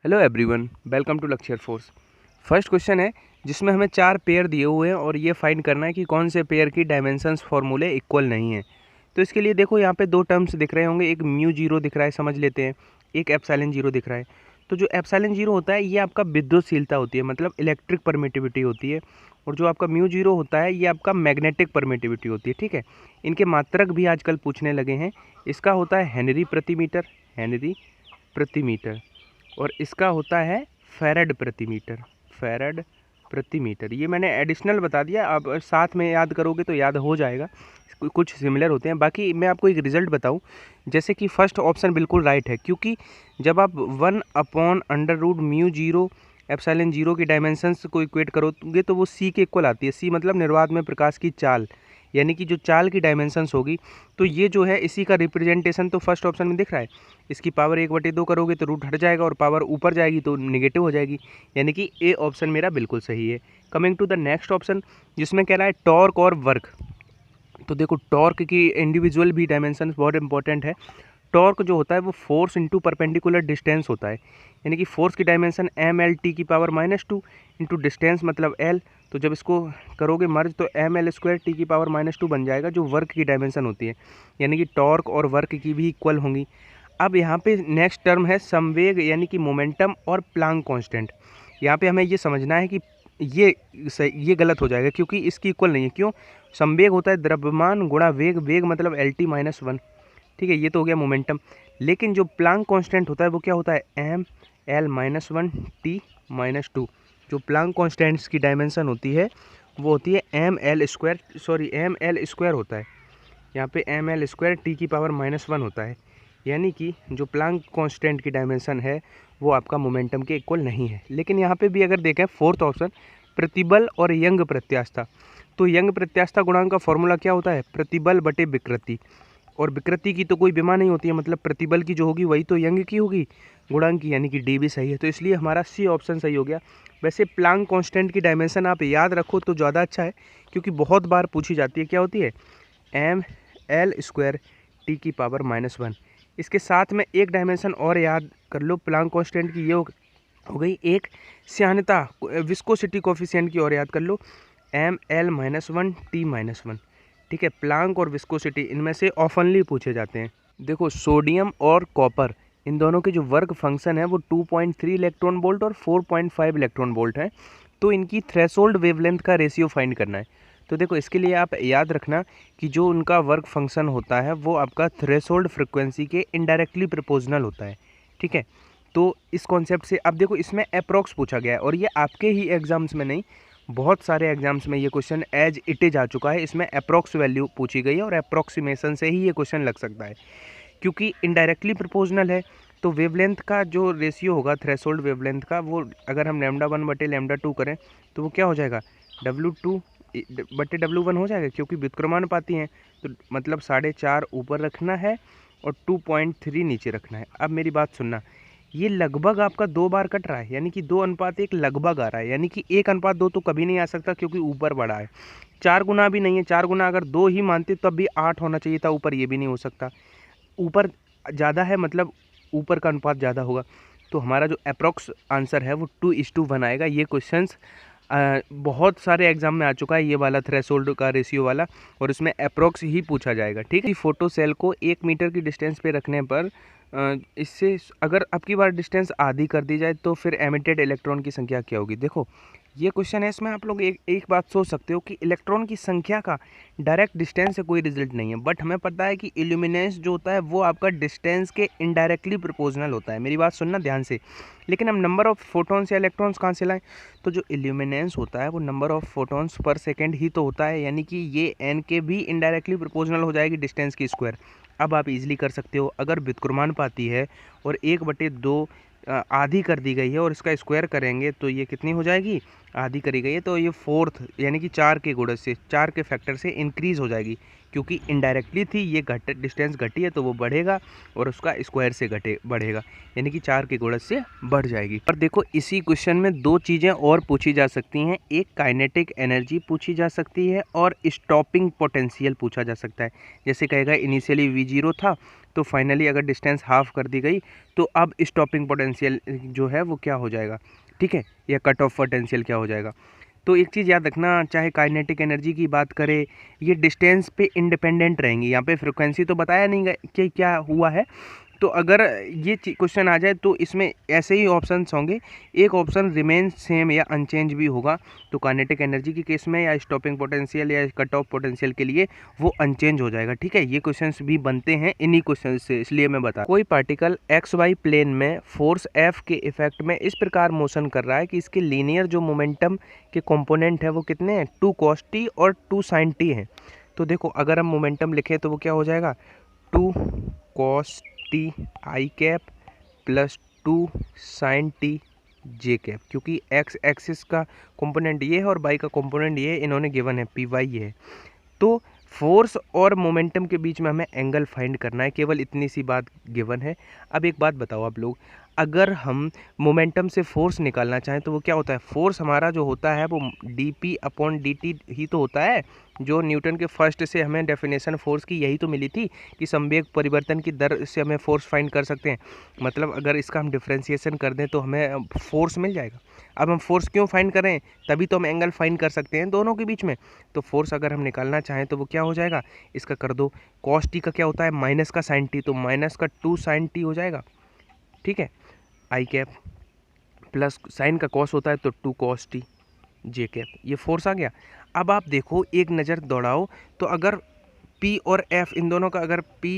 Hello everyone, welcome to लक्ष्य force. First question है जिसमें हमें 4 पेयर दिए हुए हैं और ये फाइंड करना है कि कौन से पेयर की डायमेंशंस फॉर्मूले इक्वल नहीं है। तो इसके लिए देखो यहाँ पे दो टर्म्स दिख रहे होंगे, एक म्यू जीरो दिख रहा है, समझ लेते हैं, एक एप्सिलॉन जीरो दिख रहा है। तो जो एप्सिलॉन जीरो होता है ये आपका विद्युतशीलता होती है, मतलब इलेक्ट्रिक परमिटिविटी होती है, और जो आपका म्यू जीरो होता है ये आपका मैग्नेटिक परमिटिविटी होती है। ठीक है, इनके मात्रक भी आजकल पूछने लगे हैं। इसका होता है हेनरी प्रति मीटर, हेनरी प्रति मीटर, और इसका होता है फैरड प्रति मीटर, फैरड प्रति मीटर। ये मैंने एडिशनल बता दिया, अब साथ में याद करोगे तो याद हो जाएगा, कुछ सिमिलर होते हैं। बाकी मैं आपको एक रिजल्ट बताऊं, जैसे कि फर्स्ट ऑप्शन बिल्कुल राइट है, क्योंकि जब आप 1/√μ जीरो एप्सिलॉन जीरो की डायमेंशंस को इक्वेट करोगे तो वो सी के इक्वल आती है। सी मतलब निर्वात में प्रकाश की चाल, यानी कि जो चाल की डायमेंशंस होगी। तो ये जो है इसी का रिप्रेजेंटेशन तो फर्स्ट ऑप्शन में दिख रहा है। इसकी पावर 1/2 करोगे तो रूट हट जाएगा और पावर ऊपर जाएगी तो निगेटिव हो जाएगी, यानी कि ए ऑप्शन मेरा बिल्कुल सही है। Coming to the next option जिसमें कह रहा है टॉर्क और वर्क। तो देखो टॉर्क की इंडिविजुअल भी डायमेंशन बहुत इंपॉर्टेंट है। टॉर्क जो होता है वो फोर्स इंटू परपेंडिकुलर डिस्टेंस होता है, यानी कि फोर्स की dimension ml t⁻² into distance मतलब l। तो जब इसको करोगे मर्ज तो ml² t⁻² बन जाएगा, जो वर्क की डायमेंशन होती है, यानी कि टॉर्क और वर्क की भी इक्वल होंगी। अब यहाँ पे नेक्स्ट टर्म है संवेग, यानी कि मोमेंटम और प्लांक कांस्टेंट। यहाँ पे हमें ये समझना है कि ये गलत हो जाएगा क्योंकि इसकी इक्वल नहीं है। क्यों? संवेग होता है द्रव्यमान गुणा वेग, वेग मतलब LT-1। ठीक है, ये तो हो गया मोमेंटम। लेकिन जो प्लांक कांस्टेंट होता है वो क्या होता है? ml-1 t-2। जो प्लांक कांस्टेंट्स की डायमेंशन होती है वो होती है ml² होता है। यहाँ पे ml² t⁻⁻1 होता है, यानी कि जो प्लांक कांस्टेंट की डायमेंशन है वो आपका मोमेंटम के इक्वल नहीं है। लेकिन यहाँ पे भी अगर देखें फोर्थ ऑप्शन प्रतिबल और यंग प्रत्यास्थता, तो यंग प्रत्यास्थता गुणांक का फॉर्मूला क्या होता है? प्रतिबल बटे विकृति, और विकृति की तो कोई विमा नहीं होती है, मतलब प्रतिबल की जो होगी वही तो यंग की होगी गुणांक की, यानी कि डी भी सही है। तो इसलिए हमारा सी ऑप्शन सही हो गया। वैसे प्लांक कांस्टेंट की डायमेंशन आप याद रखो तो ज़्यादा अच्छा है, क्योंकि बहुत बार पूछी जाती है। क्या होती है? ml² t⁻⁻1। इसके साथ में एक डायमेंशन और याद कर लो प्लांक कांस्टेंट की, ये हो गई एक श्यानता विस्कोसिटी कोफिशिएंट की, और याद कर लो ml-1 t-1। ठीक है, प्लांक और विस्कोसिटी इनमें से ऑफनली पूछे जाते हैं। देखो सोडियम और कॉपर, इन दोनों के जो वर्क फंक्शन है वो 2.3 इलेक्ट्रॉन वोल्ट और 4.5 इलेक्ट्रॉन वोल्ट है। तो इनकी थ्रेशोल्ड वेवलेंथ का रेशियो फाइंड करना है। तो देखो इसके लिए आप याद रखना कि जो उनका वर्क फंक्शन होता है वो आपका थ्रेशोल्ड फ्रिक्वेंसी के इनडायरेक्टली प्रोपोर्शनल होता है। ठीक है, तो इस कॉन्सेप्ट से अब देखो इसमें अप्रॉक्स पूछा गया है, और ये आपके ही एग्जाम्स में नहीं, बहुत सारे एग्जाम्स में ये क्वेश्चन एज इट इज आ चुका है। इसमें अप्रॉक्स वैल्यू पूछी गई है और अप्रॉक्सीमेशन से ही ये क्वेश्चन लग सकता है, क्योंकि इनडायरेक्टली प्रोपोर्शनल है। तो वेवलेंथ का जो रेशियो होगा थ्रेशोल्ड वेवलेंथ का, वो अगर हम λ1/λ2 करें तो वो क्या हो जाएगा? W2/W1 हो जाएगा, क्योंकि व्युत्क्रमानुपाती हैं। तो मतलब 4.5 ऊपर रखना है और 2.3 नीचे रखना है। अब मेरी बात सुनना, ये लगभग आपका 2 बार कट रहा है, यानी कि 2:1 लगभग आ रहा है, यानी कि 1:2 तो कभी नहीं आ सकता क्योंकि ऊपर बढ़ा है। 4 गुना भी नहीं है, 4 गुना अगर 2 ही मानते तब भी 8 होना चाहिए था, ऊपर ये भी नहीं हो सकता। ऊपर ज़्यादा है मतलब ऊपर का अनुपात ज़्यादा होगा। तो हमारा जो अप्रॉक्स आंसर है वो 2:1 आएगा। ये क्वेश्चंस बहुत सारे एग्जाम में आ चुका है, ये वाला थ्रेशोल्ड का रेशियो वाला, और इसमें अप्रॉक्स ही पूछा जाएगा। ठीक है, फोटो सेल को 1 मीटर की डिस्टेंस पे रखने पर इससे अगर आपकी बार डिस्टेंस आधी कर दी जाए तो फिर एमिटेड इलेक्ट्रॉन की संख्या क्या होगी? देखो ये क्वेश्चन है, इसमें आप लोग एक बात सोच सकते हो कि इलेक्ट्रॉन की संख्या का डायरेक्ट डिस्टेंस से कोई रिजल्ट नहीं है, बट हमें पता है कि इल्यूमिनेंस जो होता है वो आपका डिस्टेंस के इनडायरेक्टली प्रोपोर्शनल होता है। मेरी बात सुनना ध्यान से। लेकिन हम नंबर ऑफ फोटॉन्स या इलेक्ट्रॉन्स कहाँ से लाएं? तो जो इल्यूमिनेंस होता है वो number of photons per second ही तो होता है, यानी कि ये एन के भी इनडायरेक्टली प्रोपोर्शनल हो जाएगी डिस्टेंस की स्क्वायर। अब आप इजीली कर सकते हो, अगर व्युत्क्रमानुपाती है और 1/2 आधी कर दी गई है और इसका स्क्वायर करेंगे तो ये कितनी हो जाएगी? आधी करी गई है, तो ये फोर्थ यानी कि 4 के गुणज से, 4 के फैक्टर से इंक्रीज हो जाएगी, क्योंकि इनडायरेक्टली थी, ये डिस्टेंस घटी है तो वो बढ़ेगा और उसका स्क्वायर से बढ़ेगा, यानी कि 4 के गुणज से बढ़ जाएगी। और देखो इसी क्वेश्चन में 2 चीज़ें और पूछी जा सकती हैं, एक काइनेटिक एनर्जी पूछी जा सकती है और स्टॉपिंग पोटेंशियल पूछा जा सकता है। जैसे कहेगा इनिशियली V0 था तो फाइनली अगर डिस्टेंस हाफ कर दी गई तो अब स्टॉपिंग पोटेंशियल जो है वो क्या हो जाएगा, ठीक है, या कट ऑफ पोटेंशियल क्या हो जाएगा। तो एक चीज़ याद रखना, चाहे काइनेटिक एनर्जी की बात करें, ये डिस्टेंस पे इंडिपेंडेंट रहेंगी। यहाँ पे फ्रिक्वेंसी तो बताया नहीं गया कि क्या हुआ है। तो अगर ये क्वेश्चन आ जाए तो इसमें ऐसे ही ऑप्शंस होंगे, एक ऑप्शन रिमेन सेम या अनचेंज भी होगा। तो काइनेटिक एनर्जी के केस में या स्टॉपिंग पोटेंशियल या कट ऑफ पोटेंशियल के लिए वो अनचेंज हो जाएगा, ठीक है। ये क्वेश्चंस भी बनते हैं इन्हीं क्वेश्चन से, इसलिए मैं बता, कोई पार्टिकल एक्स वाई प्लेन में फोर्स एफ के इफेक्ट में इस प्रकार मोशन कर रहा है कि इसके लीनियर जो मोमेंटम के कंपोनेंट है वो कितने हैं, 2 cos t और 2 sin t हैं। तो देखो अगर हम मोमेंटम लिखें तो वो क्या हो जाएगा, 2 cos t आई कैप प्लस 2 sin t जे कैप, क्योंकि एक्स एक्सिस का कंपोनेंट ये है और वाई का कंपोनेंट ये है, इन्होंने गिवन है पी वाई ये है। तो फोर्स और मोमेंटम के बीच में हमें एंगल फाइंड करना है, केवल इतनी सी बात गिवन है। अब एक बात बताओ आप लोग, अगर हम मोमेंटम से फोर्स निकालना चाहें तो वो क्या होता है, फोर्स हमारा जो होता है वो dp/dt ही तो होता है, जो न्यूटन के फर्स्ट से हमें डेफिनेशन फोर्स की यही तो मिली थी कि संवेग परिवर्तन की दर से हमें फोर्स फाइंड कर सकते हैं। मतलब अगर इसका हम डिफ्रेंशिएशन कर दें तो हमें फोर्स मिल जाएगा। अब हम फोर्स क्यों फाइंड करें, तभी तो हम एंगल फाइंड कर सकते हैं दोनों के बीच में। तो फोर्स अगर हम निकालना चाहें तो वो क्या हो जाएगा, इसका कर दो, cos t का क्या होता है माइनस का sin t, तो माइनस का 2 sin t हो जाएगा, ठीक है, आई कैप प्लस साइन का कॉस होता है तो 2 cos t जे कैप, ये फोर्स आ गया। अब आप देखो एक नज़र दौड़ाओ, तो अगर P और F इन दोनों का, अगर P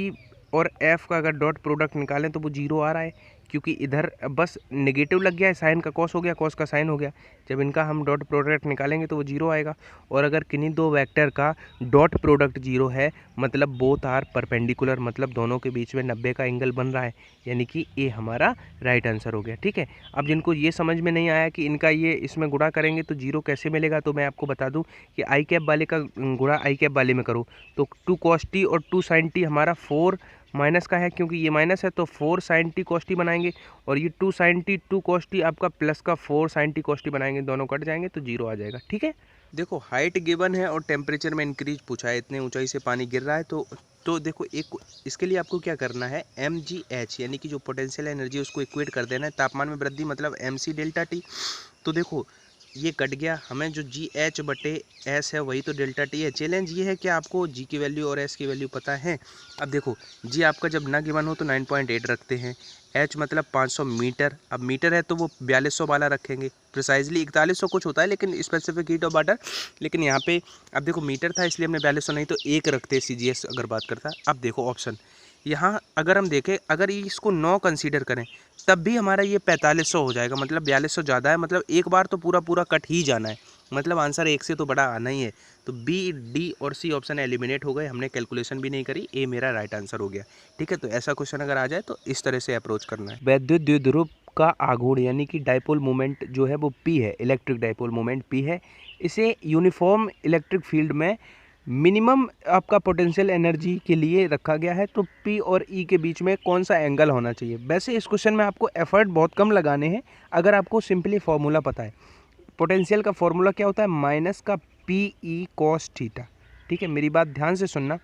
और F का अगर डॉट प्रोडक्ट निकालें तो वो 0 आ रहा है, क्योंकि इधर बस नेगेटिव लग गया है, साइन का कॉस हो गया, कॉस का साइन हो गया। जब इनका हम डॉट प्रोडक्ट निकालेंगे तो वो 0 आएगा। और अगर किन्हीं दो वेक्टर का डॉट प्रोडक्ट 0 है, मतलब बोथ आर परपेंडिकुलर, मतलब दोनों के बीच में 90 का एंगल बन रहा है, यानी कि ए हमारा राइट आंसर हो गया, ठीक है। अब जिनको ये समझ में नहीं आया कि इनका ये इसमें गुणा करेंगे तो 0 कैसे मिलेगा, तो मैं आपको बता दूं कि आई कैप वाले का गुणा आई कैप वाले में करो तो 2 cos t और 2 sin t हमारा 4 माइनस का है, क्योंकि ये माइनस है तो 4 sin t cos t बनाएंगे, और ये 2 sin t 2 cos t आपका प्लस का 4 sin t cos t बनाएंगे, दोनों कट जाएंगे तो 0 आ जाएगा, ठीक है। देखो हाइट गिवन है और टेम्परेचर में इंक्रीज पूछा है, इतने ऊंचाई से पानी गिर रहा है, तो देखो एक इसके लिए आपको क्या करना है, mgh यानी कि जो पोटेंशियल एनर्जी उसको इक्वेट कर देना है तापमान में वृद्धि, मतलब mc डेल्टा टी। तो देखो ये कट गया, हमें जो GH/S है वही तो डेल्टा टी है। चैलेंज ये है कि आपको G की वैल्यू और S की वैल्यू पता है। अब देखो G आपका जब ना गिवन हो तो 9.8 रखते हैं, H मतलब 500 मीटर, अब मीटर है तो वो 4200 वाला रखेंगे, प्रिसाइजली 4100 कुछ होता है लेकिन स्पेसिफिक हीट ऑफ वाटर, लेकिन यहाँ पे अब देखो मीटर था इसलिए हमने 4200 नहीं तो 1 रखते CGS अगर बात करता। अब देखो ऑप्शन यहाँ अगर हम देखें, अगर इसको 9 कंसीडर करें तब भी हमारा ये 4500 हो जाएगा, मतलब 4200 ज़्यादा है, मतलब एक बार तो पूरा पूरा कट ही जाना है, मतलब आंसर 1 से तो बड़ा आना ही है। तो B, D और C ऑप्शन एलिमिनेट हो गए, हमने कैलकुलेशन भी नहीं करी, A मेरा राइट आंसर हो गया, ठीक है। तो ऐसा क्वेश्चन अगर आ जाए तो इस तरह से अप्रोच करना है। वैद्युत द्विध्रुव का आघूर्ण यानी कि डाइपोल मोमेंट जो है वो P है, इलेक्ट्रिक डाइपोल मोमेंट P है। इसे यूनिफॉर्म इलेक्ट्रिक फील्ड में मिनिमम आपका पोटेंशियल एनर्जी के लिए रखा गया है। तो P और E के बीच में कौन सा एंगल होना चाहिए। वैसे इस क्वेश्चन में आपको एफर्ट बहुत कम लगाने हैं अगर आपको सिंपली फॉर्मूला पता है। पोटेंशियल का फॉर्मूला क्या होता है, माइनस का PE cos थीटा, ठीक है, मेरी बात ध्यान से सुनना।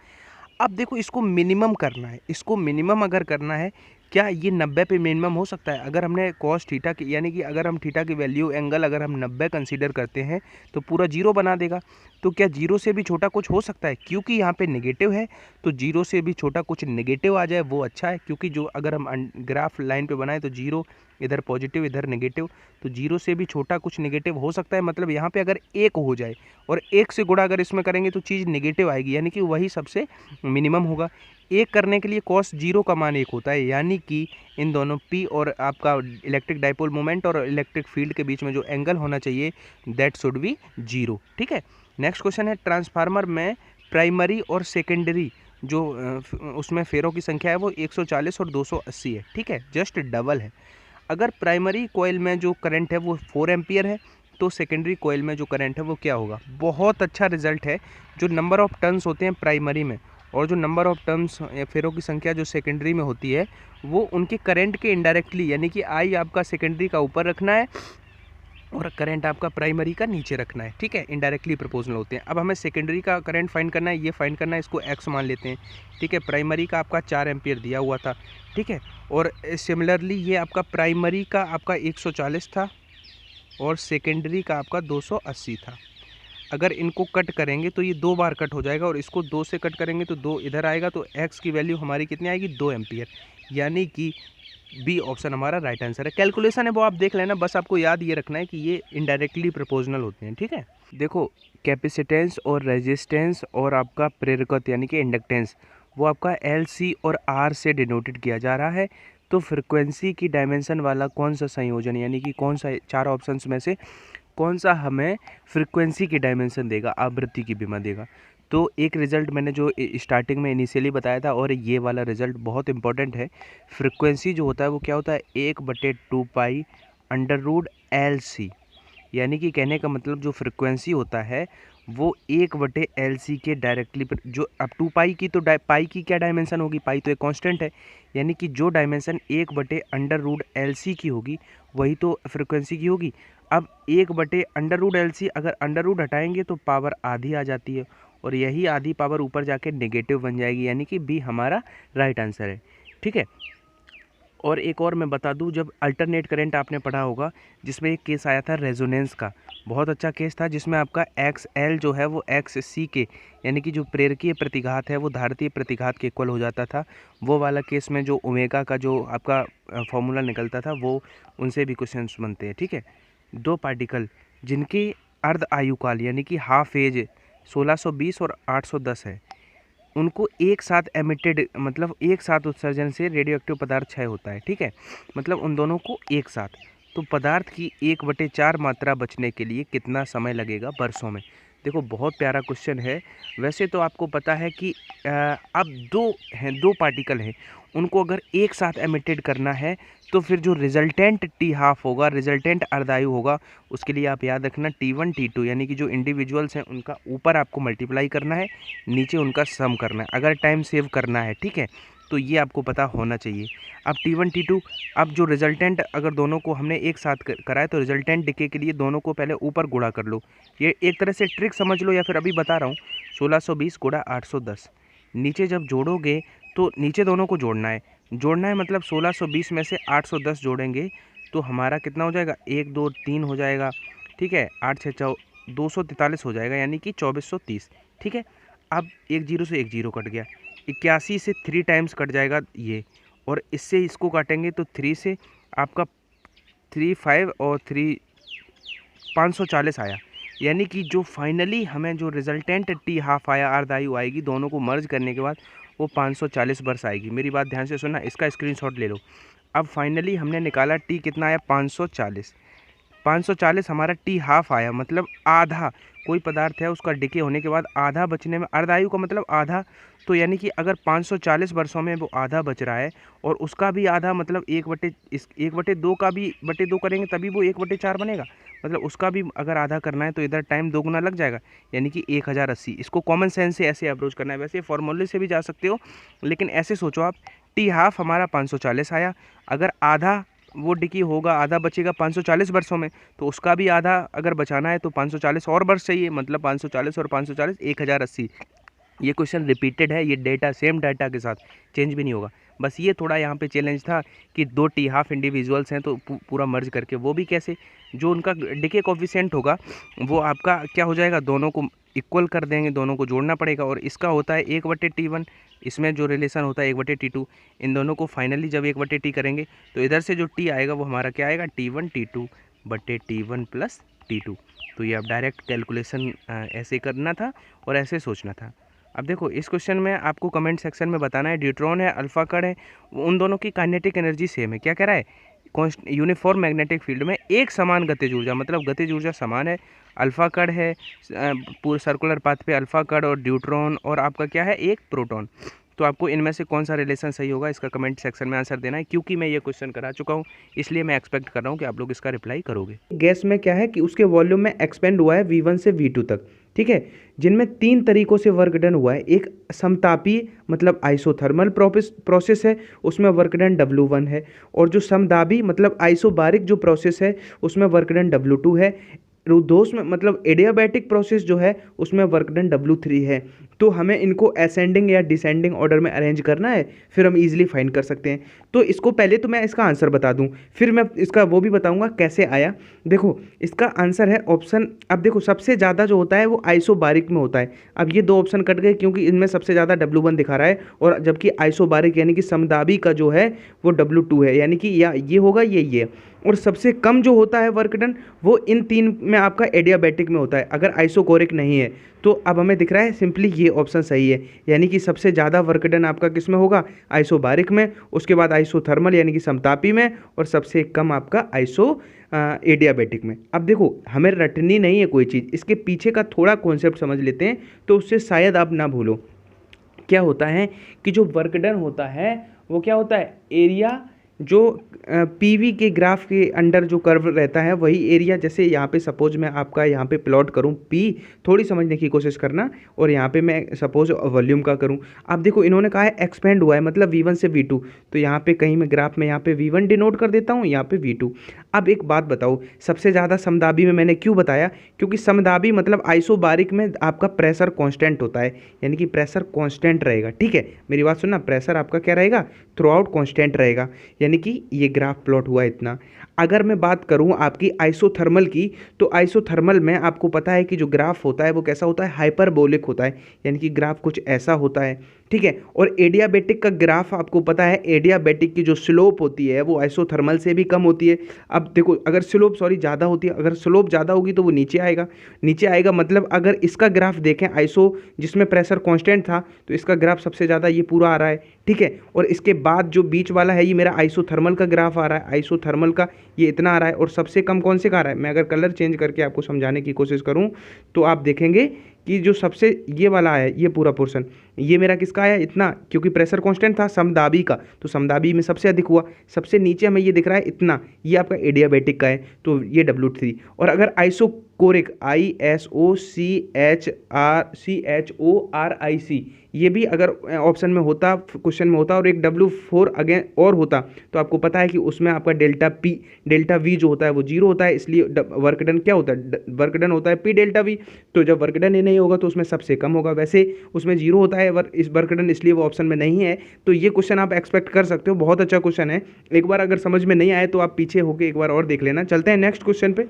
अब देखो इसको मिनिमम करना है, इसको मिनिमम अगर करना है, क्या ये 90 पे मिनिमम हो सकता है। अगर हमने cos थीटा की यानी कि अगर हम थीटा की वैल्यू एंगल अगर हम 90 कंसीडर करते हैं तो पूरा 0 बना देगा। तो क्या 0 से भी छोटा कुछ हो सकता है, क्योंकि यहाँ पे नेगेटिव है तो 0 से भी छोटा कुछ नेगेटिव आ जाए वो अच्छा है, क्योंकि जो अगर हम ग्राफ लाइन पे बनाए तो 0 इधर पॉजिटिव इधर नेगेटिव, तो 0 से भी छोटा कुछ नेगेटिव हो सकता है। मतलब यहाँ पे अगर 1 हो जाए और 1 से गुणा अगर इसमें करेंगे तो चीज़ नेगेटिव आएगी, यानी कि वही सबसे मिनिमम होगा। 1 करने के लिए cos 0 का मान 1 होता है, यानी कि इन दोनों P और आपका इलेक्ट्रिक डाइपोल मोमेंट और इलेक्ट्रिक फील्ड के बीच में जो एंगल होना चाहिए दैट शुड बी 0, ठीक है। नेक्स्ट क्वेश्चन है, ट्रांसफार्मर में प्राइमरी और सेकेंडरी जो उसमें फेरों की संख्या है वो 140 और 280 है, ठीक है, जस्ट डबल है। अगर प्राइमरी कॉइल में जो करंट है वो 4 एम्पियर है तो सेकेंडरी कॉइल में जो करंट है वो क्या होगा। बहुत अच्छा रिजल्ट है। जो नंबर ऑफ टर्न्स होते हैं प्राइमरी में और जो नंबर ऑफ टर्न्स फेरों की संख्या जो सेकेंडरी में होती है वो उनके करंट के इनडायरेक्टली, यानी कि आई आपका सेकेंडरी का ऊपर रखना है और करंट आपका प्राइमरी का नीचे रखना है, ठीक है, इनडायरेक्टली प्रोपोर्शनल होते हैं। अब हमें सेकेंडरी का करंट फाइंड करना है, ये फाइंड करना है, इसको एक्स मान लेते हैं, ठीक है। प्राइमरी का आपका 4 एम्पियर दिया हुआ था, ठीक है, और सिमिलरली ये आपका प्राइमरी का आपका 140 था और सेकेंडरी का आपका 280 था। अगर इनको कट करेंगे तो ये 2 बार कट हो जाएगा और इसको 2 से कट करेंगे तो 2 इधर आएगा, तो एक्स की वैल्यू हमारी कितनी आएगी, 2 एम्पियर, यानी कि बी ऑप्शन हमारा राइट आंसर है। कैलकुलेशन है वो आप देख लेना, बस आपको याद ये रखना है कि ये इनडायरेक्टली प्रोपोर्शनल होते हैं, ठीक है। देखो कैपेसिटेंस और रेजिस्टेंस और आपका प्रेरकत्व यानी कि इंडक्टेंस वो आपका एल सी और आर से डिनोटेड किया जा रहा है। तो फ्रिक्वेंसी की डायमेंशन वाला कौन सा संयोजन यानी कि कौन सा 4 ऑप्शंस में से कौन सा हमें फ्रिक्वेंसी की डायमेंशन देगा, आवृत्ति की बीमा देगा। तो एक रिज़ल्ट मैंने जो स्टार्टिंग में इनिशियली बताया था और ये वाला रिज़ल्ट बहुत इंपॉर्टेंट है। फ्रिक्वेंसी जो होता है वो क्या होता है, 1/2 pi under root L C, यानी कि कहने का मतलब जो फ्रिक्वेंसी होता है वो 1/LC के डायरेक्टली जो अब 2 पाई की, तो पाई की क्या डायमेंशन होगी, पाई तो एक कांस्टेंट है, यानी कि जो डायमेंशन 1/√LC की होगी वही तो फ्रिक्वेंसी की होगी। अब 1/√LC अगर अंडर रूट हटाएंगे तो पावर आधी आ जाती है और यही आधी पावर ऊपर जाके नेगेटिव बन जाएगी, यानी कि बी हमारा राइट आंसर है, ठीक है। और एक और मैं बता दूं, जब अल्टरनेट करंट आपने पढ़ा होगा जिसमें एक केस आया था रेजोनेंस का, बहुत अच्छा केस था, जिसमें आपका एक्स एल जो है वो एक्स सी के यानी कि जो प्रेरकीय प्रतिघात है वो धारतीय प्रतिघात के इक्वल हो जाता था। वो वाला केस में जो ओमेगा का जो आपका फॉर्मूला निकलता था वो उनसे भी क्वेश्चन बनते हैं, ठीक है। 2 पार्टिकल जिनकी अर्ध आयुकाल यानी कि हाफ एज 1620 और 810 है, उनको एक साथ एमिटेड मतलब एक साथ उत्सर्जन से रेडियो एक्टिव पदार्थ क्षय होता है, ठीक है, मतलब उन दोनों को एक साथ। तो पदार्थ की 1/4 मात्रा बचने के लिए कितना समय लगेगा वर्षों में। देखो बहुत प्यारा क्वेश्चन है। वैसे तो आपको पता है कि अब 2 पार्टिकल हैं, उनको अगर एक साथ एमिटेड करना है तो फिर जो रिजल्टेंट टी हाफ होगा, रिजल्टेंट अर्धायु होगा, उसके लिए आप याद रखना T1 T2 यानी कि जो इंडिविजुअल्स हैं उनका ऊपर आपको मल्टीप्लाई करना है, नीचे उनका सम करना है अगर टाइम सेव करना है, ठीक है। तो ये आपको पता होना चाहिए। अब T1 T2, अब जो रिजल्टेंट अगर दोनों को हमने एक साथ कराए तो रिजल्टेंट डिके के लिए दोनों को पहले ऊपर गुणा कर लो। ये एक तरह से ट्रिक समझ लो या फिर अभी बता रहा हूँ, 1620 गुणा 810। नीचे जब जोड़ोगे तो नीचे दोनों को जोड़ना है मतलब 1620 में से 810 जोड़ेंगे तो हमारा कितना हो जाएगा, 1 2 3 हो जाएगा, ठीक है, 8 6 243 हो जाएगा, यानी कि 2430, ठीक है। अब एक जीरो से एक जीरो कट गया, 81 से 3 टाइम्स कट जाएगा ये, और इससे इसको काटेंगे तो 3 से आपका 3 5 और 3 540 आया, यानी कि जो फाइनली हमें जो रिजल्टेंट टी हाफ आया अर्धायु आएगी दोनों को मर्ज करने के बाद वो 540 वर्ष आएगी। मेरी बात ध्यान से सुनना, इसका स्क्रीनशॉट ले लो। अब फाइनली हमने निकाला टी कितना आया, 540 हमारा टी हाफ आया, मतलब आधा। कोई पदार्थ है उसका डिके होने के बाद आधा बचने में, अर्धायु का मतलब आधा, तो यानी कि अगर 540 वर्षों में वो आधा बच रहा है और उसका भी आधा मतलब 1/2 का भी 2 करेंगे तभी वो 1/4 बनेगा, मतलब उसका भी अगर आधा करना है तो इधर टाइम 2 गुना लग जाएगा, यानी कि 1080। इसको कॉमन सेंस से ऐसे अप्रोच करना है, वैसे फॉर्मूले से भी जा सकते हो लेकिन ऐसे सोचो आप, टी हाफ हमारा 540 आया, अगर आधा वो डिकी होगा, आधा बचेगा 540 वर्षों में, तो उसका भी आधा अगर बचाना है तो 540 और वर्ष चाहिए, मतलब 540 और 540 1080। ये क्वेश्चन रिपीटेड है, ये डेटा सेम डाटा के साथ चेंज भी नहीं होगा। बस ये थोड़ा यहाँ पे चैलेंज था कि 2 टी हाफ इंडिविजुअल्स हैं तो पूरा मर्ज करके, वो भी कैसे, जो उनका डिके कोफिशिएंट होगा वो आपका क्या हो जाएगा, दोनों को इक्वल कर देंगे, दोनों को जोड़ना पड़ेगा, और इसका होता है 1/T1, इसमें जो रिलेशन होता है 1/T2, इन दोनों को फाइनली जब 1/T करेंगे तो इधर से जो टी आएगा वो हमारा क्या आएगा, T1 T2/T1 + T2। तो ये अब डायरेक्ट कैलकुलेशन ऐसे करना था और ऐसे सोचना था। अब देखो इस क्वेश्चन में आपको कमेंट सेक्शन में बताना है, ड्यूट्रॉन है, अल्फा कण है, उन दोनों की काइनेटिक एनर्जी सेम है। क्या कह रहा है, यूनिफॉर्म मैग्नेटिक फील्ड में एक समान गतिज ऊर्जा, मतलब गतिज ऊर्जा समान है, अल्फा कण है पूरे सर्कुलर पाथ पे अल्फा कण और ड्यूट्रॉन, और आपका क्या है एक प्रोटॉन। तो आपको इनमें से कौन सा रिलेशन सही होगा इसका कमेंट सेक्शन में आंसर देना है, क्योंकि मैं ये क्वेश्चन करा चुका हूँ इसलिए मैं एक्सपेक्ट कर रहा हूँ कि आप लोग इसका रिप्लाई करोगे। गैस में क्या है कि उसके वॉल्यूम में एक्सपेंड हुआ है V1 से V2 तक, ठीक है, जिनमें 3 तरीकों से वर्क डन हुआ है। एक समतापी मतलब आइसोथर्मल प्रोसेस है, उसमें वर्क डन W1 है, और जो समदाबी मतलब आइसोबारिक जो प्रोसेस है उसमें वर्क डन W2 है। रुद्धोष में मतलब एडियाबैटिक प्रोसेस जो है उसमें वर्क डन W3 है। तो हमें इनको असेंडिंग या डिसेंडिंग ऑर्डर में अरेंज करना है, फिर हम इजीली फाइंड कर सकते हैं। तो इसको पहले तो मैं इसका आंसर बता दूं, फिर मैं इसका वो भी बताऊंगा कैसे आया। देखो इसका आंसर है ऑप्शन, अब देखो सबसे ज़्यादा जो होता है वो आइसोबारिक में होता है। अब ये 2 ऑप्शन कट गए क्योंकि इनमें सबसे ज़्यादा W1 दिखा रहा है, और जबकि आइसोबारिक यानी कि समदाबी का जो है वो W2 है, यानी कि या ये होगा ये। और सबसे कम जो होता है वर्क डन वो इन 3 में आपका एडियाबैटिक में होता है, अगर आइसोकोरिक नहीं है। तो अब हमें दिख रहा है सिंपली ये ऑप्शन सही है, यानी कि सबसे ज़्यादा वर्क डन आपका किस में होगा, आइसोबारिक में, उसके बाद आइसोथर्मल यानी कि समतापी में, और सबसे कम आपका एडियाबैटिक में। अब देखो हमें रटनी नहीं है कोई चीज़, इसके पीछे का थोड़ा कॉन्सेप्ट समझ लेते हैं तो उससे शायद आप ना भूलो। क्या होता है कि जो वर्क डन होता है वो क्या होता है, एरिया जो पीवी के ग्राफ के अंडर जो कर्व रहता है वही एरिया। जैसे यहाँ पे सपोज मैं आपका यहाँ पे प्लॉट करूँ पी, थोड़ी समझने की कोशिश करना, और यहाँ पे मैं सपोज वॉल्यूम का करूँ। अब देखो इन्होंने कहा है एक्सपेंड हुआ है मतलब V1 से V2, तो यहाँ पे कहीं मैं ग्राफ में यहाँ पे V1 डिनोट कर देता हूँ, यहाँ पे V2। अब एक बात बताओ, सबसे ज़्यादा समदाबी में मैंने क्यों बताया, क्योंकि समदाबी मतलब आइसोबारिक में आपका प्रेशर कांस्टेंट होता है, यानी कि प्रेशर कांस्टेंट रहेगा। ठीक है, मेरी बात सुनना, प्रेशर आपका क्या रहेगा, थ्रू आउट कांस्टेंट रहेगा, यानी कि ये ग्राफ प्लॉट हुआ इतना। अगर मैं बात करूं आपकी आइसोथर्मल की, तो आइसोथर्मल में आपको पता है कि जो ग्राफ होता है वो कैसा होता है, हाइपरबोलिक होता है, यानी कि ग्राफ कुछ ऐसा होता है। ठीक है, और एडियाबैटिक का ग्राफ आपको पता है, एडियाबैटिक की जो स्लोप होती है वो आइसोथर्मल से भी कम होती है। अब देखो अगर स्लोप ज़्यादा होती है, अगर स्लोप ज़्यादा होगी तो वो नीचे आएगा। मतलब अगर इसका ग्राफ देखें आइसो जिसमें प्रेशर कांस्टेंट था, तो इसका ग्राफ सबसे ज़्यादा ये पूरा आ रहा है। ठीक है, और इसके बाद जो बीच वाला है ये मेरा आइसोथर्मल का ग्राफ आ रहा है, आइसोथर्मल का ये इतना आ रहा है। और सबसे कम कौन से का आ रहा है, मैं अगर कलर चेंज करके आपको समझाने की कोशिश करूँ तो आप देखेंगे कि जो सबसे ये वाला है, ये पूरा पोर्शन, ये मेरा किसका आया इतना, क्योंकि प्रेशर कांस्टेंट था समदाबी का, तो समदाबी में सबसे अधिक हुआ। सबसे नीचे हमें ये दिख रहा है इतना, ये आपका एडियाबैटिक का है, तो ये W3। और अगर आइसोकोरिक ISOCHORIC ये भी अगर ऑप्शन में होता, क्वेश्चन में होता, और एक W4 अगेन और होता, तो आपको पता है कि उसमें आपका डेल्टा V जो होता है वो 0 होता है, इसलिए वर्क डन क्या होता है, वर्क डन होता है P डेल्टा V। तो जब वर्क डन ही नहीं होगा तो उसमें सबसे कम होगा, वैसे उसमें 0 होता है इस वर्क डन, इसलिए वो ऑप्शन में नहीं है। तो ये क्वेश्चन आप एक्सपेक्ट कर सकते हो, बहुत अच्छा क्वेश्चन है। एक बार अगर समझ में नहीं आए तो आप पीछे होके एक बार और देख लेना। चलते हैं नेक्स्ट क्वेश्चन पे।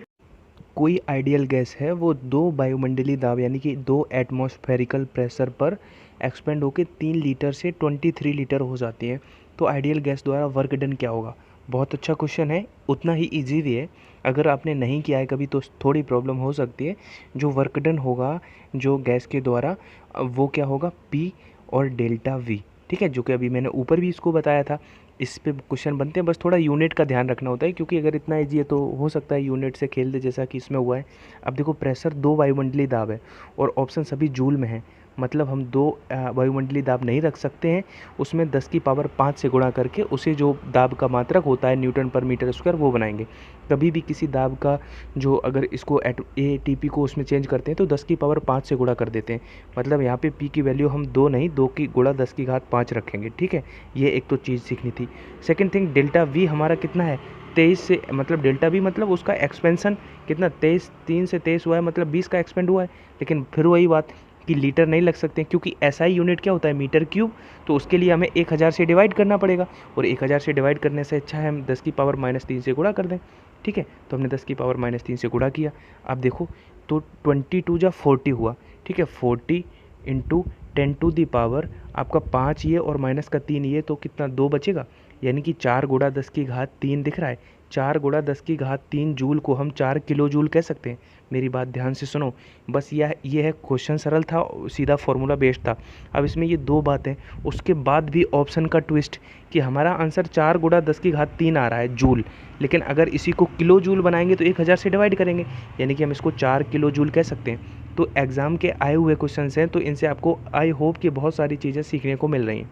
कोई आइडियल गैस है, वो 2 वायुमंडलीय दाब यानी कि 2 एटमॉस्फेरिकल प्रेशर पर एक्सपेंड होकर 3 लीटर से 23 लीटर हो जाती है, तो आइडियल गैस द्वारा वर्क डन क्या होगा। बहुत अच्छा क्वेश्चन है, उतना ही इजी भी है। अगर आपने नहीं किया है कभी तो थोड़ी प्रॉब्लम हो सकती है। जो वर्क डन होगा जो गैस के द्वारा, वो क्या होगा, P और डेल्टा V। ठीक है, जो कि अभी मैंने ऊपर भी इसको बताया था। इस पे क्वेश्चन बनते हैं, बस थोड़ा यूनिट का ध्यान रखना होता है, क्योंकि अगर इतना ईजी है तो हो सकता है यूनिट से खेल दे, जैसा कि इसमें हुआ है। अब देखो प्रेशर 2 वायुमंडलीय दाब है और ऑप्शन सभी जूल में है, मतलब हम 2 वायुमंडलीय दाब नहीं रख सकते हैं, उसमें 10 की पावर 5 से गुणा करके उसे जो दाब का मात्रक होता है न्यूटन पर मीटर स्क्वायर वो बनाएंगे। कभी भी किसी दाब का जो अगर इसको ATP को उसमें चेंज करते हैं तो 10 की पावर 5 से गुणा कर देते हैं, मतलब यहाँ पे P की वैल्यू हम 2 नहीं 2 की गुणा 10 की घात 5 रखेंगे। ठीक है, ये एक तो चीज़ सीखनी थी। सेकेंड थिंग, डेल्टा V हमारा कितना है, 23 से, मतलब डेल्टा V मतलब उसका एक्सपेंसन कितना, 3 से 23 हुआ है, मतलब 20 का एक्सपेंड हुआ है। लेकिन फिर वही बात कि लीटर नहीं लग सकते, क्योंकि SI यूनिट क्या होता है, मीटर क्यूब, तो उसके लिए हमें 1000 से डिवाइड करना पड़ेगा, और 1000 से डिवाइड करने से अच्छा है हम 10 की पावर -3 से गुणा कर दें। ठीक है, तो हमने 10 की पावर -3 से गुणा किया। अब देखो तो 22 जा 40 हुआ। ठीक है, 40 इंटू 10 टू दी पावर आपका 5 ये और माइनस का 3 ये, तो कितना 2 बचेगा, यानी कि 4 गुणा 10 की घात 3 दिख रहा है, 4 × 10⁻³ जूल को हम 4 किलो जूल कह सकते हैं। मेरी बात ध्यान से सुनो, बस ये है क्वेश्चन सरल था, सीधा फॉर्मूला बेस्ड था। अब इसमें ये 2 बातें, उसके बाद भी ऑप्शन का ट्विस्ट कि हमारा आंसर 4 × 10⁻³ आ रहा है जूल, लेकिन अगर इसी को किलो जूल बनाएंगे तो 1000 से डिवाइड करेंगे, यानी कि हम इसको 4 किलो जूल कह सकते हैं। तो एग्ज़ाम के आए हुए क्वेश्चन हैं, तो इनसे आपको आई होप कि बहुत सारी चीज़ें सीखने को मिल रही हैं।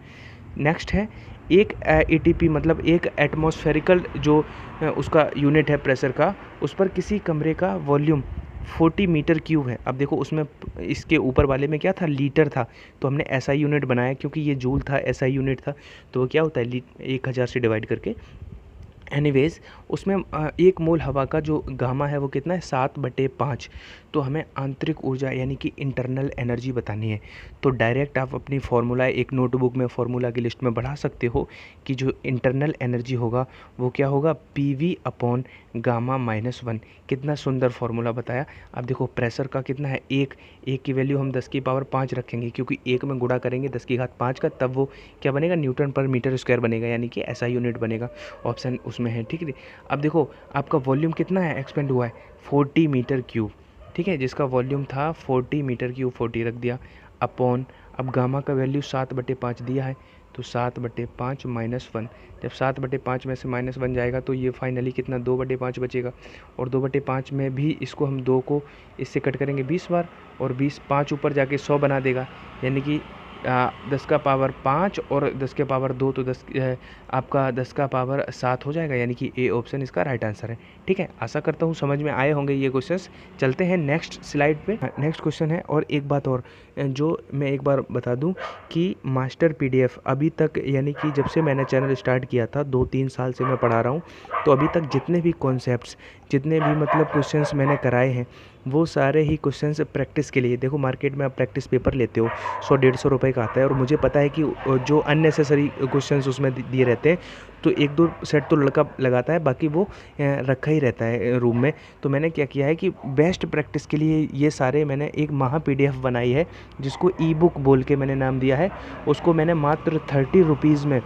नेक्स्ट है एक एटीपी मतलब एक एटमॉस्फेरिकल जो उसका यूनिट है प्रेशर का, उस पर किसी कमरे का वॉल्यूम 40 मीटर क्यूब है। अब देखो उसमें इसके ऊपर वाले में क्या था, लीटर था, तो हमने एसआई यूनिट बनाया क्योंकि ये जूल था, एसआई यूनिट था, तो वो क्या होता है 1000 से डिवाइड करके। एनीवेज उसमें 1 मोल हवा का जो गामा है वो कितना है 7/5। तो हमें आंतरिक ऊर्जा यानी कि इंटरनल एनर्जी बतानी है। तो डायरेक्ट आप अपनी फार्मूला एक नोटबुक में फार्मूला की लिस्ट में बढ़ा सकते हो कि जो इंटरनल एनर्जी होगा वो क्या होगा, PV/γ-1। कितना सुंदर फार्मूला बताया। अब देखो प्रेशर का कितना है, एक की वैल्यू हम 10⁻5 रखेंगे क्योंकि 1 में गुणा करेंगे 10⁻5 का, तब वो क्या बनेगा, न्यूटन पर मीटर स्क्वायर बनेगा, यानी कि ऐसा यूनिट बनेगा। ऑप्शन उसमें है, ठीक है। अब देखो आपका वॉल्यूम कितना है, एक्सपेंड हुआ है 40 मीटर क्यूब, ठीक है, जिसका वॉल्यूम था 40 मीटर क्यूब, 40 रख दिया अपॉन, अब गामा का वैल्यू 7/5 दिया है, तो 7/5 -1। जब 7/5 में से -1 जाएगा तो ये फाइनली कितना 2/5 बचेगा, और 2/5 में भी इसको हम 2 को इससे कट करेंगे 20 बार, और 20 5 ऊपर जाके 100 बना देगा, यानी कि 10⁻5 और 10⁻2 तो आपका 10⁻7 हो जाएगा, यानी कि ए ऑप्शन इसका राइट आंसर है। ठीक है, आशा करता हूँ समझ में आए होंगे ये क्वेश्चंस। चलते हैं नेक्स्ट स्लाइड पे। नेक्स्ट क्वेश्चन है, और एक बात और जो मैं एक बार बता दूं कि मास्टर पीडीएफ अभी तक, यानी कि जब से मैंने चैनल स्टार्ट किया था 2-3 साल से मैं पढ़ा रहा हूँ, तो अभी तक जितने भी कॉन्सेप्ट्स, जितने भी मतलब क्वेश्चंस मैंने कराए हैं, वो सारे ही क्वेश्चंस प्रैक्टिस के लिए। देखो मार्केट में आप प्रैक्टिस पेपर लेते हो 100-150 रुपये का आता है, और मुझे पता है कि जो अननेसेसरी क्वेश्चंस उसमें दिए रहते हैं, तो 1-2 सेट तो लड़का लगाता है, बाकी वो रखा ही रहता है रूम में। तो मैंने क्या किया है कि बेस्ट प्रैक्टिस के लिए ये सारे मैंने एक महा पीडीएफ बनाई है, जिसको ई बुक बोल के मैंने नाम दिया है। उसको मैंने मात्र 30 रुपीज़ में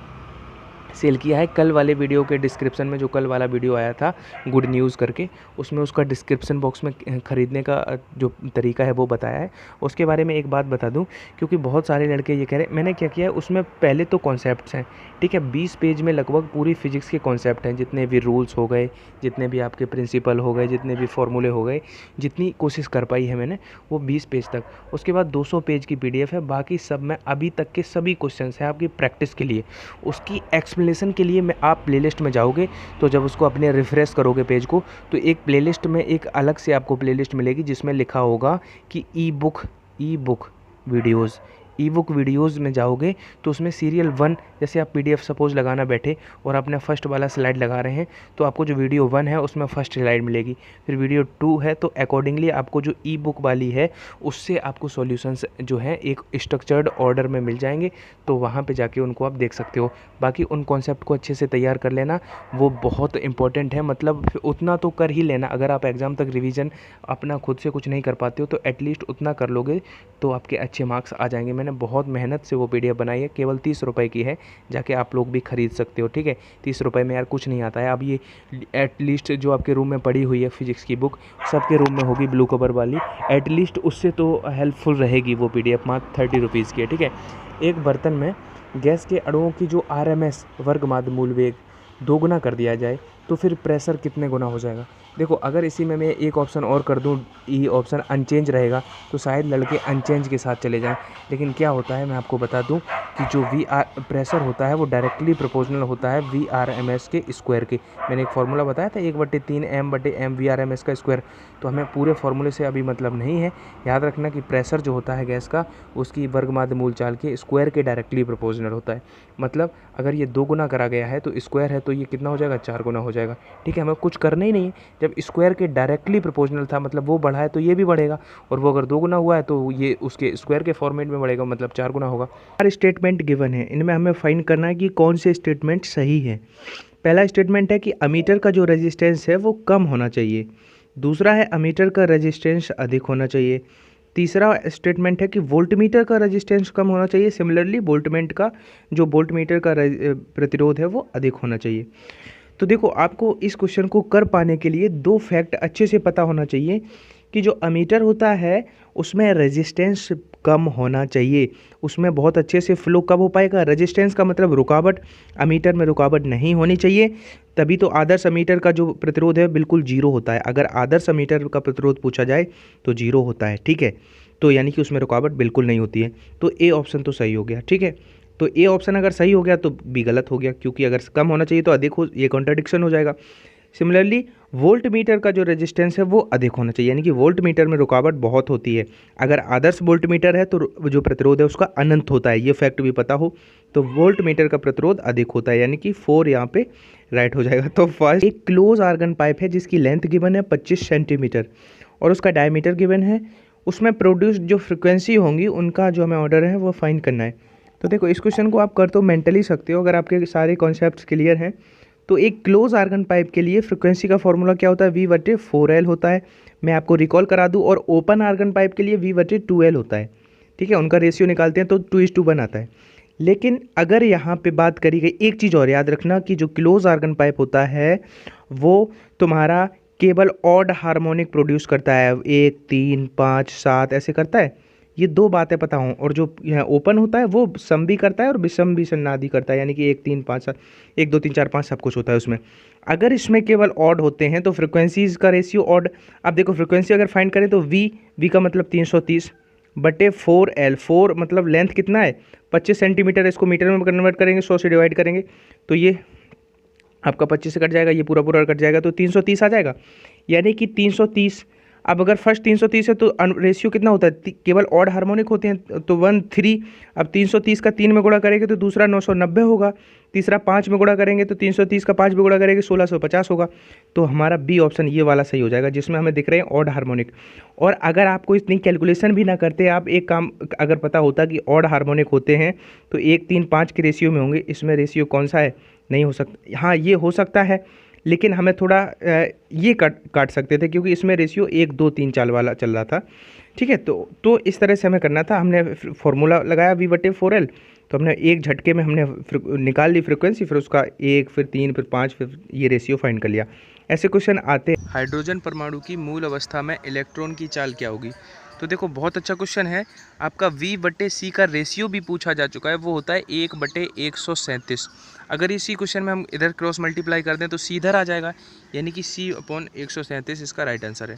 सेल किया है। कल वाले वीडियो के डिस्क्रिप्शन में, जो कल वाला वीडियो आया था गुड न्यूज़ करके, उसमें उसका डिस्क्रिप्शन बॉक्स में ख़रीदने का जो तरीका है वो बताया है। उसके बारे में एक बात बता दूं, क्योंकि बहुत सारे लड़के ये कह रहे हैं, मैंने क्या किया है उसमें पहले तो कॉन्सेप्ट्स हैं, ठीक है, 20 पेज में लगभग पूरी फिजिक्स के कॉन्सेप्ट हैं, जितने भी रूल्स हो गए, जितने भी आपके प्रिंसिपल हो गए, जितने भी फॉर्मूले हो गए, जितनी कोशिश कर पाई है मैंने वो 20 पेज तक। उसके बाद 200 पेज की पीडीएफ है, बाकी सब में अभी तक के सभी क्वेश्चंस हैं आपकी प्रैक्टिस के लिए। उसकी एक्सप्लेनेशन के लिए मैं आप प्लेलिस्ट में जाओगे तो जब उसको अपने रिफ्रेश करोगे पेज को, तो एक प्लेलिस्ट में एक अलग से आपको प्लेलिस्ट मिलेगी जिसमें लिखा होगा कि ई बुक वीडियोज़ में जाओगे तो उसमें सीरियल 1, जैसे आप पीडीएफ सपोज लगाना बैठे और आपने फर्स्ट वाला स्लाइड लगा रहे हैं, तो आपको जो वीडियो 1 है उसमें फर्स्ट स्लाइड मिलेगी। फिर वीडियो 2 है तो अकॉर्डिंगली आपको जो ई बुक वाली है उससे आपको सॉल्यूशंस जो हैं एक स्ट्रक्चर्ड ऑर्डर में मिल जाएंगे, तो वहाँ पे जाके उनको आप देख सकते हो। बाकी उन कॉन्सेप्ट को अच्छे से तैयार कर लेना, वो बहुत इंपॉर्टेंट है। मतलब उतना तो कर ही लेना, अगर आप एग्ज़ाम तक रिवीजन अपना खुद से कुछ नहीं कर पाते हो तो एटलीस्ट उतना कर लोगे तो आपके अच्छे मार्क्स आ जाएंगे। मैंने बहुत मेहनत से वो पीडीएफ बनाई है, केवल 30 रुपये की है, जाके आप लोग भी खरीद सकते हो। ठीक है, 30 रुपये में यार कुछ नहीं आता है। अब ये एटलीस्ट जो आपके रूम में पड़ी हुई है फिजिक्स की बुक, सबके रूम में होगी ब्लू कवर वाली, एटलीस्ट उससे तो हेल्पफुल रहेगी वो पीडीएफ। मात्र 30 रुपीज़ की है। ठीक है, एक बर्तन में गैस के अणुओं की जो RMS वर्ग माध्यमूल वेग 2 गुना कर दिया जाए तो फिर प्रेशर कितने गुना हो जाएगा। देखो अगर इसी में मैं एक ऑप्शन और कर दूं, ई ऑप्शन अनचेंज रहेगा, तो शायद लड़के अनचेंज के साथ चले जाएं। लेकिन क्या होता है मैं आपको बता दूं कि जो प्रेशर होता है वो डायरेक्टली प्रोपोर्शनल होता है VRMS के स्क्वायर के। मैंने एक फार्मूला बताया था 1/3 m/m VRMS का स्क्वायर। तो हमें पूरे फार्मूले से अभी मतलब नहीं है। याद रखना कि प्रेशर जो होता है गैस का, उसकी वर्ग माध्यमूल चाल के स्क्वायर के डायरेक्टली प्रोपोर्शनल होता है। मतलब अगर ये 2 गुना करा गया है तो स्क्वायर है तो ये कितना हो जाएगा, 4 गुना हो जाएगा। ठीक है, हमें कुछ करना ही नहीं है। जब स्क्वायर के डायरेक्टली प्रोपोर्शनल था मतलब वो बढ़ा है तो ये भी बढ़ेगा, और वो अगर 2 गुना हुआ है तो ये उसके स्क्वायर के फॉर्मेट में बढ़ेगा, मतलब 4 गुना होगा। 4 स्टेटमेंट गिवन है, इनमें हमें फाइंड करना है कि कौन से स्टेटमेंट सही है। पहला स्टेटमेंट है कि अमीटर का जो रेजिस्टेंस है वो कम होना चाहिए। दूसरा है अमीटर का रेजिस्टेंस अधिक होना चाहिए। तीसरा स्टेटमेंट है कि वोल्टमीटर का रेजिस्टेंस कम होना चाहिए। सिमिलरली वोल्टमीटर का प्रतिरोध है वो अधिक होना चाहिए। तो देखो आपको इस क्वेश्चन को कर पाने के लिए दो फैक्ट अच्छे से पता होना चाहिए कि जो अमीटर होता है उसमें रेजिस्टेंस कम होना चाहिए, उसमें बहुत अच्छे से फ्लो कब हो पाएगा, रेजिस्टेंस का मतलब रुकावट, अमीटर में रुकावट नहीं होनी चाहिए, तभी तो आदर्श अमीटर का जो प्रतिरोध है बिल्कुल जीरो होता है। अगर आदर्श अमीटर का प्रतिरोध पूछा जाए तो जीरो होता है, ठीक है, तो यानी कि उसमें रुकावट बिल्कुल नहीं होती है। तो ए ऑप्शन तो सही हो गया, ठीक है। तो ए ऑप्शन अगर सही हो गया तो बी गलत हो गया, क्योंकि अगर कम होना चाहिए तो अधिक हो, ये कॉन्ट्रडिक्शन हो जाएगा। सिमिलरली वोल्ट मीटर का जो रेजिस्टेंस है वो अधिक होना चाहिए, यानी कि वोल्ट मीटर में रुकावट बहुत होती है। अगर आदर्श वोल्ट मीटर है तो जो प्रतिरोध है उसका अनंत होता है, ये फैक्ट भी पता हो तो वोल्ट मीटर का प्रतिरोध अधिक होता है, यानी कि 4 यहाँ पे राइट हो जाएगा। तो फर्स्ट एक क्लोज आर्गन पाइप है जिसकी लेंथ गिवन है 25 सेंटीमीटर और उसका डायमीटर गिवन है, उसमें प्रोड्यूस जो फ्रिक्वेंसी होंगी उनका जो हमें ऑर्डर है वो फाइंड करना है। तो देखो इस क्वेश्चन को आप कर तो मेंटली सकते हो अगर आपके सारे कॉन्सेप्ट्स क्लियर हैं। तो एक क्लोज आर्गन पाइप के लिए फ्रिक्वेंसी का फॉर्मूला क्या होता है, V/4L होता है, मैं आपको रिकॉल करा दूं। और ओपन आर्गन पाइप के लिए V/2L होता है, ठीक है, उनका रेशियो निकालते हैं तो 2:1 आता है। लेकिन अगर यहाँ पे बात करी गई, एक चीज़ और याद रखना कि जो क्लोज आर्गन पाइप होता है वो तुम्हारा केवल ऑड हार्मोनिक प्रोड्यूस करता है, 1 3 5 7 ऐसे करता है, ये दो बातें पता हों। और जो यहाँ ओपन होता है वो सम भी करता है और विषम भी सन्नादि करता है, यानी कि 1 3 5 7 1 2 3 4 5 सब कुछ होता है उसमें। अगर इसमें केवल ऑड होते हैं तो फ्रिक्वेंसीज का रेशियो ऑड। अब देखो फ्रिक्वेंसी अगर फाइंड करें तो वी का मतलब 330/4L, 4 मतलब लेंथ कितना है 25 सेंटीमीटर, इसको मीटर में कन्वर्ट करेंगे, 100 से डिवाइड करेंगे तो ये आपका 25 से कट जाएगा, ये पूरा पूरा कट जाएगा तो 330 आ जाएगा, यानी कि 330। अब अगर फर्स्ट 330 है तो रेशियो कितना होता है, केवल ऑड हार्मोनिक होते हैं तो 1 3। अब 330 का 3 में गुणा करेंगे तो दूसरा 990 होगा, तीसरा 5 में गुणा करेंगे तो 330 का 5 में गुणा करेंगे 1650 होगा। तो हमारा बी ऑप्शन ये वाला सही हो जाएगा जिसमें हमें दिख रहे हैं ऑड हार्मोनिक। और अगर आपको इतनी कैलकुलेशन भी ना करते, आप एक काम अगर पता होता कि ऑड हार्मोनिक होते हैं तो 1 3 5 के रेशियो में होंगे, इसमें रेशियो कौन सा है, नहीं हो सकता, हाँ ये हो सकता है लेकिन हमें थोड़ा ये काट सकते थे क्योंकि इसमें रेशियो 1 2 3 4 वाला चल रहा था, ठीक है। तो इस तरह से हमें करना था, हमने फॉर्मूला लगाया V/4L, तो हमने एक झटके में हमने निकाल ली फ्रिक्वेंसी, फिर उसका 1 फिर 3 फिर 5 फिर ये रेशियो फाइंड कर लिया। ऐसे क्वेश्चन आते हैं। हाइड्रोजन परमाणु की मूल अवस्था में इलेक्ट्रॉन की चाल क्या होगी। तो देखो बहुत अच्छा क्वेश्चन है, आपका V/C का रेशियो भी पूछा जा चुका है, वो होता है 1/137। अगर इसी क्वेश्चन में हम इधर क्रॉस मल्टीप्लाई कर दें तो C इधर आ जाएगा, यानी कि C/137 इसका राइट आंसर है।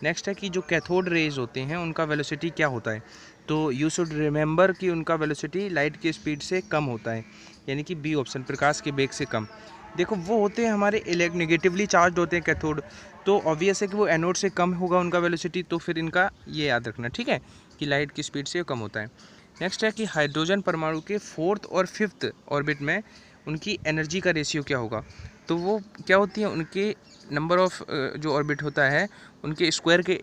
नेक्स्ट है कि जो कैथोड रेज होते हैं उनका वेलोसिटी क्या होता है। तो यू शुड रिमेंबर कि उनका वेलोसिटी लाइट की स्पीड से कम होता है, यानी कि बी ऑप्शन, प्रकाश के वेग से कम। देखो वो होते हैं हमारे नेगेटिवली चार्ज होते हैं कैथोड, तो ऑब्वियस है कि वो एनोड से कम होगा उनका वेलोसिटी, तो फिर इनका ये याद रखना, ठीक है, कि लाइट की स्पीड से कम होता है। नेक्स्ट है कि हाइड्रोजन परमाणु के 4th और 5th ऑर्बिट में उनकी एनर्जी का रेशियो क्या होगा। तो वो क्या होती है, उनके नंबर ऑफ जो ऑर्बिट होता है उनके स्क्वायर के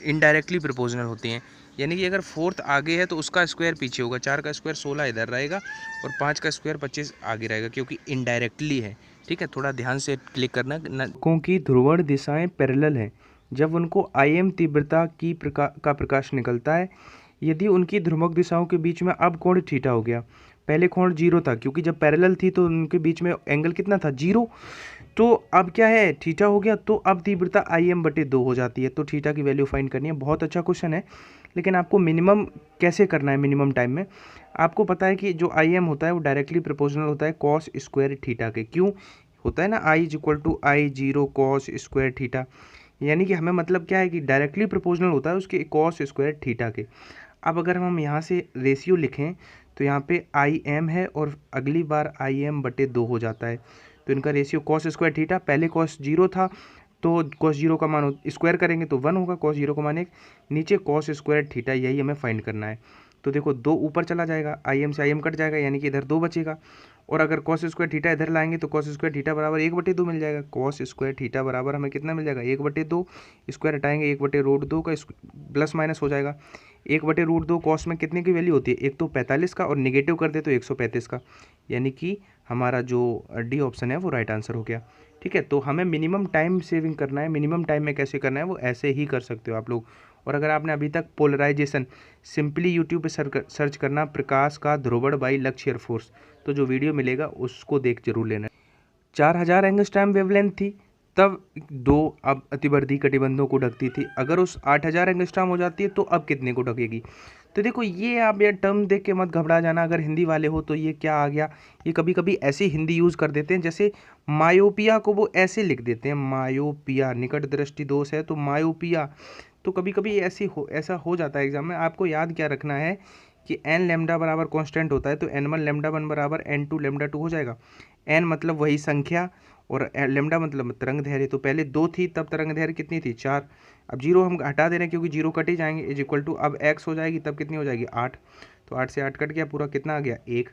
इनडायरेक्टली प्रोपोर्शनल होती हैं, यानी कि अगर 4th आगे है तो उसका स्क्वायर पीछे होगा, 4 का स्क्वायर 16 इधर रहेगा और 5 का स्क्वायर 25 आगे रहेगा, क्योंकि इनडायरेक्टली है, ठीक है, थोड़ा ध्यान से क्लिक करना। क्योंकि ध्रुवण दिशाएं पैरेलल हैं, जब उनको IM तीव्रता की का प्रकाश निकलता है, यदि उनकी ध्रुवक दिशाओं के बीच में अब कोण थीटा हो गया, पहले कोण 0 था क्योंकि जब पैरेलल थी तो उनके बीच में एंगल कितना था 0, तो अब क्या है थीटा हो गया, तो अब तीव्रता IM/2 हो जाती है, तो थीटा की वैल्यू फाइंड करनी है। बहुत अच्छा क्वेश्चन है, लेकिन आपको मिनिमम कैसे करना है, मिनिमम टाइम में आपको पता है कि जो IM होता है वो डायरेक्टली प्रोपोर्शनल होता है कॉस स्क्वायर थीटा के। क्यों होता है ना, I=I0 कॉस स्क्वायर थीटा, यानी कि हमें मतलब क्या है कि डायरेक्टली प्रोपोर्शनल होता है उसके कॉस स्क्वायर थीटा के। अब अगर हम यहाँ से रेशियो लिखें तो यहाँ पे IM है और अगली बार IM/2 हो जाता है, तो इनका रेशियो कॉस स्क्वायर थीटा, पहले कॉस 0 था तो कॉस 0 का मान स्क्वायर करेंगे तो 1 होगा, कॉस 0 का मान 1, नीचे कॉस स्क्वायर थीटा, यही हमें फाइंड करना है। तो देखो 2 ऊपर चला जाएगा, IM से IM कट जाएगा, यानी कि इधर 2 बचेगा, और अगर कॉस स्क्वायर थीटा इधर लाएंगे तो कॉस स्क्वायर थीटा बराबर 1/2 मिल जाएगा। कॉस स्क्वायर थीटा बराबर हमें कितना मिल जाएगा 1/2, स्क्वायर हटाएंगे 1/√2 का प्लस माइनस हो जाएगा, 1/√2 कॉस में कितने की वैल्यू होती है, एक तो 45 का, और निगेटिव कर दे तो 135 का, यानी कि हमारा जो डी ऑप्शन है वो राइट आंसर हो गया, ठीक है। तो हमें मिनिमम टाइम सेविंग करना है, मिनिमम टाइम में कैसे करना है वो ऐसे ही कर सकते हो आप लोग। और अगर आपने अभी तक पोलराइजेशन सिंपली यूट्यूब पे सर्च करना प्रकाश का ध्रुवण बाई लक्ष्य एयरफोर्स, तो जो वीडियो मिलेगा उसको देख जरूर लेना। 4000 एंगस्ट्रॉम वेवलेंथ थी, तब 2 अब अतिवर्धी कटिबंधों को ढकती थी। अगर उस 8000 एंगस्ट्रॉम हो जाती है तो अब कितने को ढकेगी। तो देखो ये आप ये टर्म देख के मत घबरा जाना, अगर हिंदी वाले हो तो ये क्या आ गया, ये कभी कभी ऐसी हिंदी यूज़ कर देते हैं, जैसे मायोपिया को वो ऐसे लिख देते हैं, मायोपिया, निकट दृष्टि दोष है तो मायोपिया। तो कभी कभी ऐसा हो जाता है एग्जाम में। आपको याद क्या रखना है कि एन लेमडा बराबर कांस्टेंट होता है, तो n1 लेमडा 1 बराबर n2 लेमडा 2 हो जाएगा। n मतलब वही संख्या और लेमडा मतलब तरंग दैर्घ्य। तो पहले 2 थी, तब तरंग दैर्घ्य कितनी थी, 4। अब 0 हम हटा दे रहे हैं क्योंकि 0 कट ही जाएंगे, इज इक्वल टू अब x हो जाएगी, तब कितनी हो जाएगी, 8। तो 8 से 8 कट गया, पूरा कितना आ गया, 1।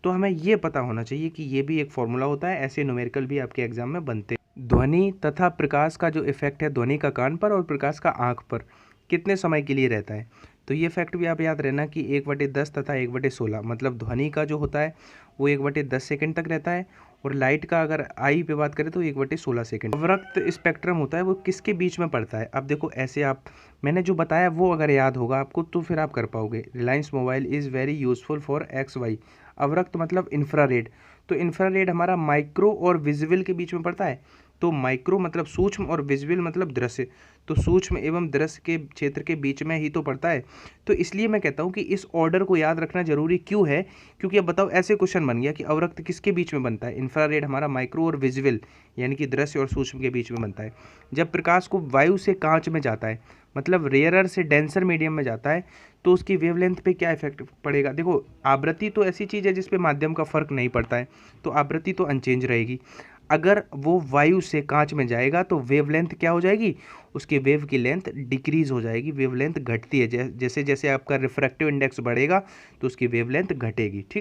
तो हमें ये पता होना चाहिए कि ये भी एक फॉर्मूला होता है, ऐसे न्यूमेरिकल भी आपके एग्जाम में बनते हैं। ध्वनि तथा प्रकाश का जो इफेक्ट है, ध्वनि का कान पर और प्रकाश का आँख पर कितने समय के लिए रहता है। तो ये फैक्ट भी आप याद रहना कि 1/10 तथा 1/16, मतलब ध्वनि का जो होता है वो 1/10 सेकंड तक रहता है, और लाइट का अगर आई पे बात करें तो 1/16 सेकंड। अवरक्त स्पेक्ट्रम होता है वो किसके बीच में पड़ता है। अब देखो ऐसे आप, मैंने जो बताया वो अगर याद होगा आपको तो फिर आप कर पाओगे। Reliance mobile is very useful for XY। अवरक्त मतलब इंफ्रारेड, तो इंफ्रारेड हमारा माइक्रो और विजुअल के बीच में पड़ता है। तो माइक्रो मतलब सूक्ष्म और विजुअल मतलब दृश्य, तो सूक्ष्म एवं दृश्य के क्षेत्र के बीच में ही तो पड़ता है। तो इसलिए मैं कहता हूँ कि इस ऑर्डर को याद रखना जरूरी क्यों है, क्योंकि अब बताओ ऐसे क्वेश्चन बन गया कि अवरक्त किसके बीच में बनता है, इंफ्रारेड हमारा माइक्रो और विजुअल यानी कि दृश्य और सूक्ष्म के बीच में बनता है। जब प्रकाश को वायु से कांच में जाता है, मतलब रेयरर से डेंसर मीडियम में जाता है, तो उसकी वेवलेंथ पे क्या इफेक्ट पड़ेगा। देखो आवृत्ति तो ऐसी चीज़ है जिसपे माध्यम का फर्क नहीं पड़ता है, तो आवृत्ति तो अनचेंज रहेगी। अगर वो वायु से कांच में जाएगा तो वेवलेंथ क्या हो जाएगी, उसके वेव की लेंथ डिक्रीज हो जाएगी, वेवलेंथ घटती है। जैसे जैसे आपका रिफ्रैक्टिव इंडेक्स बढ़ेगा तो उसकी वेवलेंथ घटेगी, ठीक है।